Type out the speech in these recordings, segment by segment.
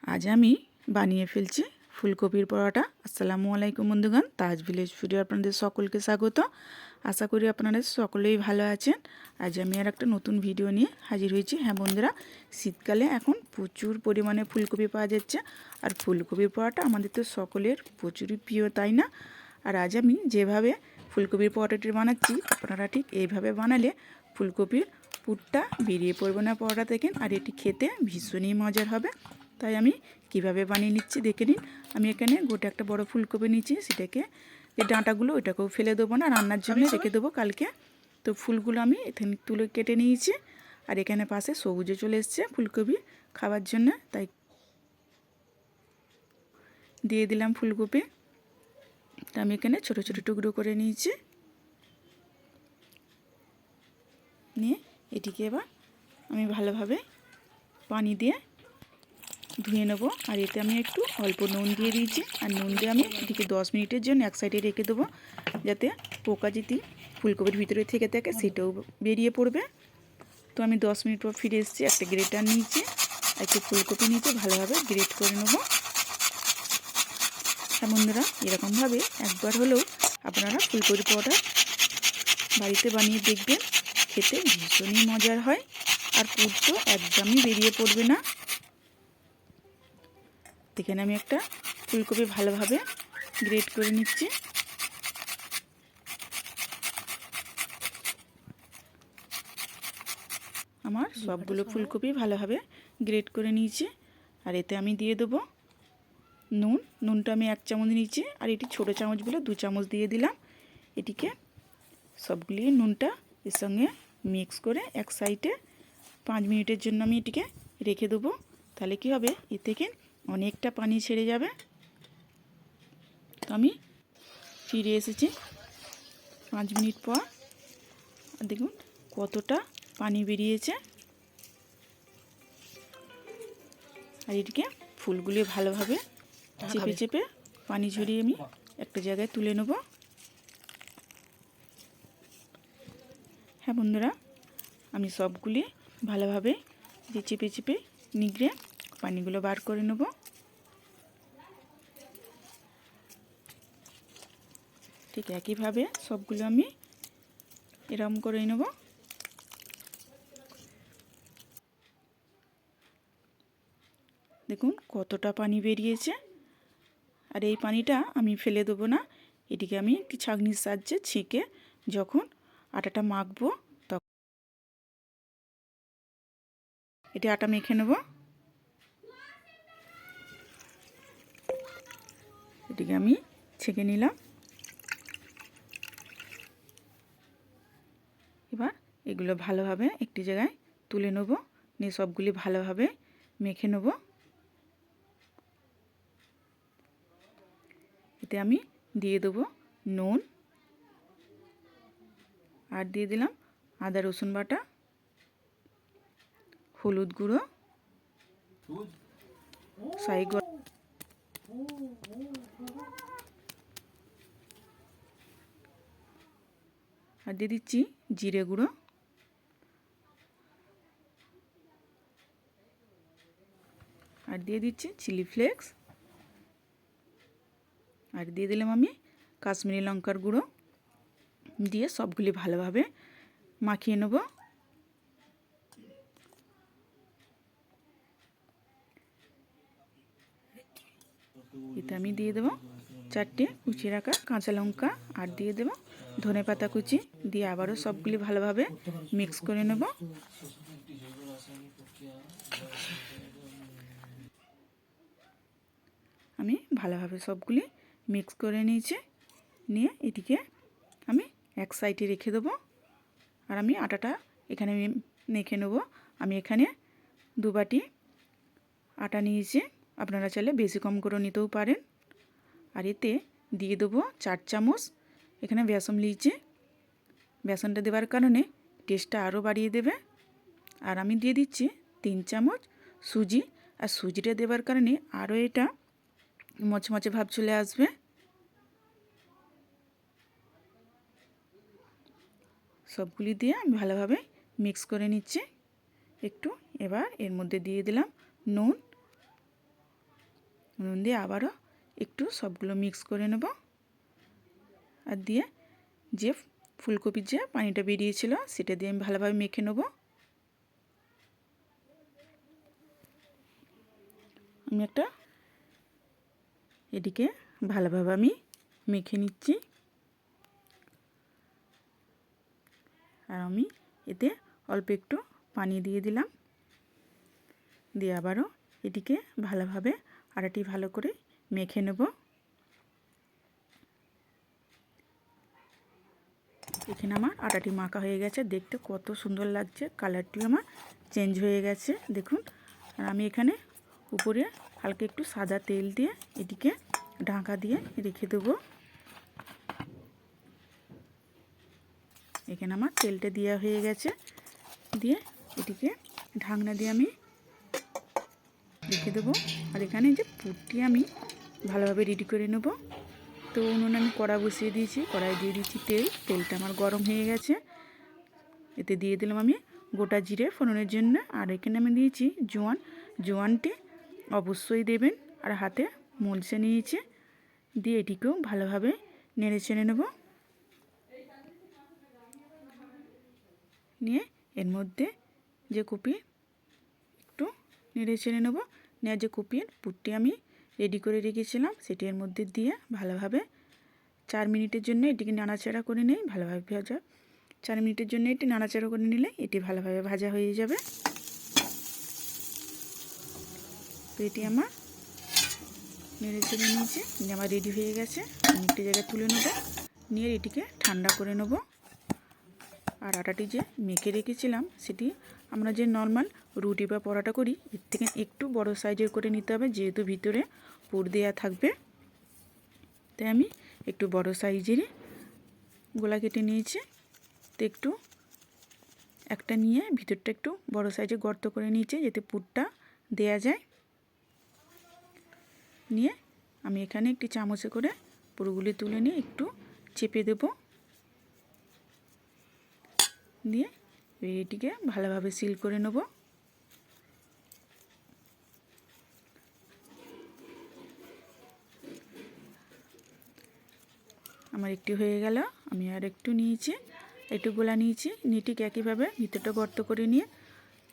आज आमी बानिए फेलছি ফুলকপির পরোটা। আসসালামু আলাইকুম বন্ধুগণ, তাজ ভিলেজ ফুডে আপনাদের সকলকে স্বাগত। আশা করি আপনারা সকলেই ভালো আছেন। আজ আমি আর একটা নতুন ভিডিও নিয়ে হাজির হয়েছি। হ্যাঁ বন্ধুরা, শীতকালে এখন প্রচুর পরিমাণে ফুলকপি পাওয়া যাচ্ছে, আর ফুলকপির পরোটা আমাদের তো সকলের প্রচুরই প্রিয়, তাই না? আর আজ আমি যেভাবে ফুলকপির পরোটাটি বানাচ্ছি, আপনারা ঠিক এইভাবে বানালে ফুলকপির পুরটা বেরিয়ে পড়বে না পরোটা থেকে, আর এটি খেতে ভীষণই মজার হবে। তাই আমি কিভাবে বানিয়ে নিচ্ছি দেখে নিন। আমি এখানে গোটা একটা বড় ফুলকপি নিচ্ছি, সেটাকে যে ডাঁটাগুলো ওটাকেও ফেলে দেবো না, রান্নার জন্য রেখে দেবো কালকে। তো ফুলগুলো আমি এখানে তুলে কেটে নিয়েছি, আর এখানে পাশে সবুজে চলে এসছে ফুলকপি খাওয়ার জন্য, তাই দিয়ে দিলাম ফুলকপি। তো আমি এখানে ছোটো ছোটো টুকরো করে নিয়েছি, নিয়ে এটিকে এবার আমি ভালোভাবে পানি দিয়ে ধুয়ে নেবো। আর এতে আমি একটু অল্প নুন দিয়ে দিয়েছি, আর নুন দিয়ে আমি এটিকে 10 মিনিটের জন্য এক সাইডে রেখে দেবো, যাতে পোকা যদি ফুলকপির ভিতরে থেকে থাকে সেটাও বেরিয়ে পড়বে। তো আমি 10 মিনিট পর ফিরে এসেছি, একটা গ্রেটার নিয়েছি, একটু ফুলকপি নিচে ভালোভাবে গ্রেট করে নেবো। হ্যাঁ বন্ধুরা, এরকমভাবে একবার হলেও আপনারা ফুলকপি পরোটা বাড়িতে বানিয়ে দেখবেন, খেতে ভীষণই মজার হয়, আর পুর তো একদমই বেরিয়ে পড়বে না। এখানে আমি একটা ফুলকপি ভালোভাবে গ্রেট করে নিচ্ছি। আমার সবগুলো ফুলকপি ভালোভাবে গ্রেট করে নিয়েছি, আর এতে আমি দিয়ে দেবো নুনটা আমি 1 চামচ নিয়েছি, আর এটি ছোটো চামচগুলো 2 চামচ দিয়ে দিলাম। এটিকে সবগুলি নুনটা এর সঙ্গে মিক্স করে এক সাইডে 5 মিনিটের জন্য আমি এটিকে রেখে দেবো। তাহলে কি হবে, এ থেকে অনেকটা পানি ছেড়ে যাবে। তো আমি ফিরে এসেছি 5 মিনিট পর, দেখুন কতটা পানি বেরিয়েছে। আর এটিকে ফুলগুলি ভালোভাবে চেপে চেপে পানি ঝরিয়ে আমি একটা জায়গায় তুলে নেব। হ্যাঁ বন্ধুরা, আমি সবগুলি ভালোভাবে যে চেপে চেপে নিগড়ে পানিগুলো বার করে নেব। ঠিক একইভাবে সবগুলো আমি এরকম করে নেব। দেখুন কতটা পানি বেরিয়েছে, আর এই পানিটা আমি ফেলে দেবো না, এটিকে আমি একটি ছাঁকনির সাহায্যে ছেঁকে যখন আটাটা মাখবো তখন এটি আটা মেখে নেব। এটিকে আমি ছেঁকে নিলাম। এবার এগুলো ভালোভাবে একটি জায়গায় তুলে নেব, নিয়ে সবগুলি ভালোভাবে মেখে নেব। এতে আমি দিয়ে দেবো নুন, আর দিয়ে দিলাম আদা রসুন বাটা, হলুদ গুঁড়ো, সাই আর দিয়ে দিচ্ছি জিরে গুঁড়ো, আর দিয়ে দিচ্ছি চিলি ফ্লেক্স, আর দিয়ে দিলাম আমি কাশ্মীরি লঙ্কার গুঁড়ো। দিয়ে সবগুলি ভালোভাবে মাখিয়ে নেব। এতে আমি দিয়ে দেবো 4টে কুচিয়ে রাখা কাঁচা লঙ্কা, আর দিয়ে দেবো ধনেপাতা কুচি, দিয়ে আবারও সবগুলি ভালোভাবে মিক্স করে নেব। আমি ভালোভাবে সবগুলি মিক্স করে নিয়েছি, নিয়ে এটিকে আমি এক সাইডে রেখে দেবো। আর আমি আটাটা এখানে মেখে নেব। আমি এখানে 2 বাটি আটা নিয়েছি, আপনারা চাইলে বেশি কম করে নিতেও পারেন। আর এতে দিয়ে দেবো 4 চামচ এখানে বেসন নিয়েছি। বেসনটা দেওয়ার কারণে টেস্টটা আরও বাড়িয়ে দেবে। আর আমি দিয়ে দিচ্ছি 3 চামচ সুজি, আর সুজিটা দেওয়ার কারণে আরও এটা মচমচে ভাব চলে আসবে। সবগুলি দিয়ে আমি ভালোভাবে মিক্স করে নিচ্ছি একটু। এবার এর মধ্যে দিয়ে দিলাম নুন, নুন দিয়ে আবারও একটু সবগুলো মিক্স করে নেব। আর দিয়ে যে ফুলকপির যে পানিটা বেরিয়েছিল সেটা দিয়ে আমি ভালোভাবে মেখে নেব। আমি একটা এদিকে ভালোভাবে আমি মেখে নিচ্ছি। আর আমি এতে অল্প একটু পানি দিয়ে দিলাম, দিয়ে আবারও এটিকে ভালোভাবে আটাটি ভালো করে মেখে নেব। এখানে আমার আটাটি মাখা হয়ে গেছে, দেখতে কত সুন্দর লাগছে, কালারটিও আমার চেঞ্জ হয়ে গেছে দেখুন। আর আমি এখানে উপরে হালকা একটু সাদা তেল দিয়ে এটিকে ঢাকা দিয়ে রেখে দেবো। এখানে আমার তেলটা দেওয়া হয়ে গেছে, দিয়ে এটিকে ঢাকনা দিয়ে আমি রেখে দেবো। আর এখানে যে পুরটি আমি ভালোভাবে রেডি করে নেব। তো উনুনে আমি কড়া বসিয়ে দিয়েছি, কড়াই দিয়ে দিচ্ছি তেল, তেলটা আমার গরম হয়ে গেছে। এতে দিয়ে দিলাম আমি গোটা জিরে ফোড়নের জন্য। আর এখানে আমি দিয়েছি জোয়ান, জোয়ানটি অবশ্যই দেবেন। আর হাতে মলসে নিয়েছি, দিয়ে এটিকেও ভালোভাবে নেড়ে চেড়ে নেব। নিয়ে এর মধ্যে যে কপি একটু নেড়ে চেড়ে নেব। নিয়ে যে কপির পুরটি আমি রেডি করে রেখেছিলাম সেটি এর মধ্যে দিয়ে ভালোভাবে 4 মিনিটের জন্য এটিকে নাড়াচাড়া করে নেই। ভালোভাবে ভাজা 4 মিনিটের জন্য এটি নাড়াচাড়া করে নিলে এটি ভালোভাবে ভাজা হয়ে যাবে। তো এটি আমার নেড়ে চেড়ে নিয়েছি, আমার রেডি হয়ে গেছে। আমি একটি জায়গায় তুলে নেব, নিয়ে এটিকে ঠান্ডা করে নেব। আর আটাটি যে মেখে রেখেছিলাম সেটি আমরা যে নর্মাল রুটি বা পরোটা করি এর থেকে একটু বড় সাইজের করে নিতে হবে, যেহেতু ভিতরে পুর দেওয়া থাকবে। তাই আমি একটু বড় সাইজেরই গোলা কেটে নিয়েছি। তো একটু একটা নিয়ে ভিতরটা একটু বড় সাইজে গর্ত করে নিয়েছি যাতে পুরটা দেয়া যায়। নিয়ে আমি এখানে একটি চামচে করে পুরগুলি তুলে নিয়ে একটু চেপে দেব, দিয়ে এটিকে ভালোভাবে সিল করে নেব। আমার একটি হয়ে গেল, আমি আর একটু নিয়েছি, একটু গোলা নিয়েছি, নিয়ে ঠিক একইভাবে ভিতরটা গর্ত করে নিয়ে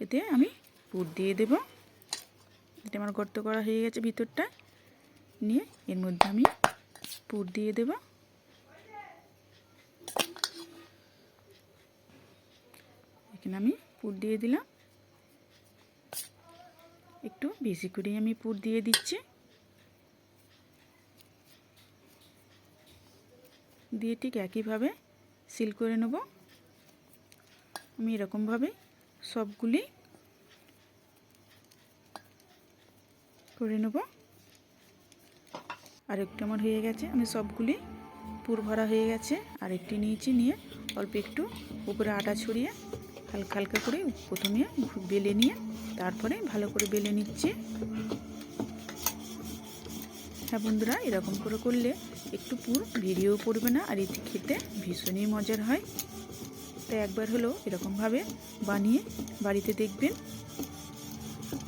এতে আমি পুর দিয়ে দেব। এটা আমার গর্ত করা হয়ে গেছে ভিতরটা, নিয়ে এর মধ্যে আমি পুর দিয়ে দেব। এখানে আমি পুর দিয়ে দিলাম, একটু বেশি করেই আমি পুর দিয়ে দিচ্ছি। দিয়ে ঠিক একইভাবে সিল করে নেব। আমি এরকমভাবে সবগুলি করে নেব। আর একটু আমার হয়ে গেছে, আমি সবগুলি পুর ভরা হয়ে গেছে। আর একটি নিয়েছি, নিয়ে অল্প একটু উপরে আটা ছড়িয়ে হালকা হালকা করে প্রথমে বেলে নিয়ে তারপরে ভালো করে বেলে নিচ্ছি। হ্যাঁ বন্ধুরা, এরকম করে করলে একটু পুর বেরিয়েও পড়বে না, আর এটি খেতে ভীষণই মজার হয়। তাই একবার হলেও এরকমভাবে বানিয়ে বাড়িতে দেখবেন,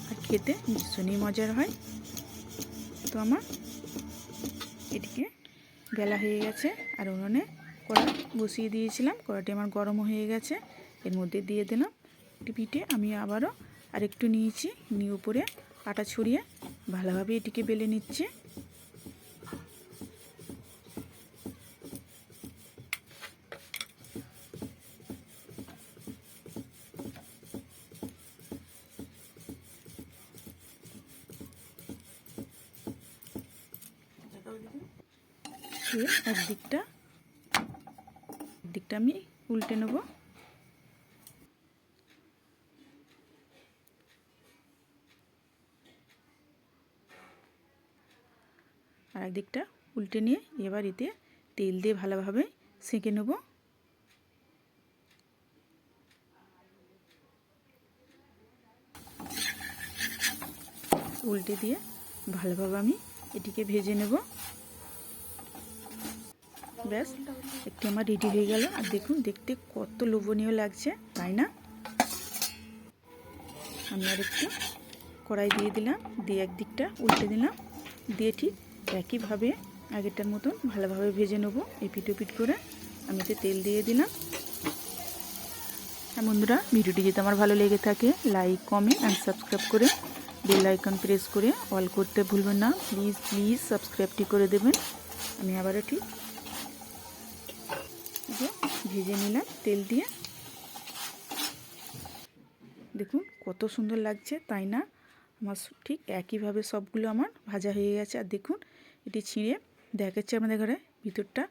আর খেতে ভীষণই মজার হয়। তো আমার এটিকে বেলা হয়ে গেছে, আর উনুনে কড়া বসিয়ে দিয়েছিলাম, কড়াটি আমার গরম হয়ে গেছে। এর মধ্যে দিয়ে দিলাম একটি পিঠে, আমি আবারও আরেকটু নিয়েছি, নিয়ে উপরে আটা ছড়িয়ে ভালোভাবে এটিকে বেলে নিচ্ছে। একদিকটা আমি উল্টে নেব। আর একদিকটা উল্টে নিয়ে এবার এতে তেল দিয়ে ভালোভাবে সেঁকে নেব। উল্টে দিয়ে ভালোভাবে আমি এটিকে ভেজে নেব। ব্যাস, একটি আমার রেডি হয়ে গেল। আর দেখুন দেখতে কত লোভনীয় লাগছে, তাই না? আমি আর একটু কড়াই দিয়ে দিলাম, দিয়ে একদিকটা উল্টে দিলাম, দিয়ে ঠিক একইভাবে আগেরটার মতন ভালোভাবে ভেজে নেব। এপিট ওপিট করে আমি এতে তেল দিয়ে দিলাম। হ্যাঁ বন্ধুরা, ভিডিওটি যদি আমার ভালো লেগে থাকে লাইক কমেন্ট অ্যান্ড সাবস্ক্রাইব করে বেল আইকন প্রেস করে অল করতে ভুলবেন না। প্লিজ প্লিজ সাবস্ক্রাইবটি করে দেবেন। আমি আবারও ঠিক ভেজে নিলাম তেল দিয়ে। দেখুন কত সুন্দর লাগছে, তাই না? আমার ঠিক একইভাবে সবগুলো আমার ভাজা হয়ে গেছে। আর দেখুন এটি ছিঁড়ে দেখাচ্ছে আমাদের ঘরে ভিতরটা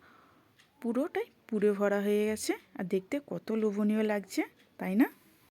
পুরোটাই পুড়ে ভরা হয়ে গেছে। আর দেখতে কত লোভনীয় লাগছে, তাই না?